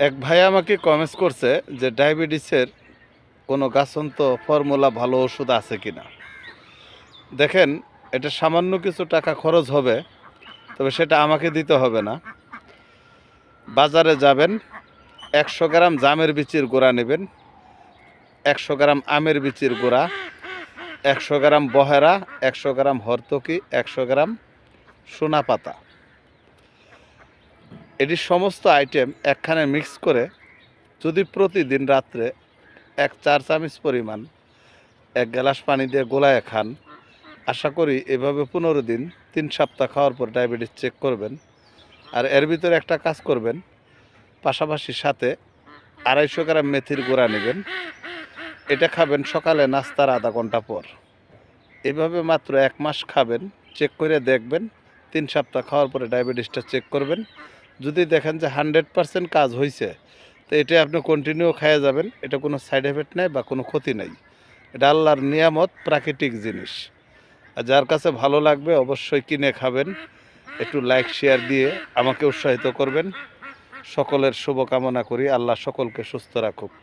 এক ভাই আমাকে কমেন্টস করছে যে ডায়াবেটিসের কোনো গাছন্ত ফর্মুলা ভালো ওষুধ আছে কিনা। দেখেন, এটা সামান্য কিছু টাকা খরচ হবে, তবে সেটা আমাকে দিতে হবে না। বাজারে যাবেন, 100 গ্রাম জামের বিচির গুঁড়া নেবেন, 100 গ্রাম আমের বিচির গুঁড়া, 100 গ্রাম বহেরা, 100 গ্রাম হরতকি, 100 গ্রাম সোনা পাতা। এটি সমস্ত আইটেম একখানে মিক্স করে যদি প্রতিদিন রাত্রে 1 চা-চামচ পরিমাণ 1 গ্লাস পানি দিয়ে গোলায় খান, আশা করি এভাবে 15 দিন 3 সপ্তাহ খাওয়ার পর ডায়াবেটিস চেক করবেন। আর এর ভিতরে একটা কাজ করবেন, পাশাপাশি সাথে 250 গ্রাম মেথির গুঁড়া নেবেন। এটা খাবেন সকালে নাস্তার আধা ঘন্টা পর। এভাবে মাত্র 1 মাস খাবেন, চেক করে দেখবেন। 3 সপ্তাহ খাওয়ার পরে ডায়াবেটিসটা চেক করবেন। যদি দেখেন যে 100% কাজ হয়েছে, তো এটা আপনি কন্টিনিউ খাইয়ে যাবেন। এটা কোনো সাইড এফেক্ট নাই বা কোনো ক্ষতি নাই। এটা আল্লাহর নিয়ামত, প্রাকৃতিক জিনিস। আর যার কাছে ভালো লাগবে অবশ্যই কিনে খাবেন। একটু লাইক শেয়ার দিয়ে আমাকে উৎসাহিত করবেন। সকলের শুভকামনা করি। আল্লাহ সকলকে সুস্থ রাখুক।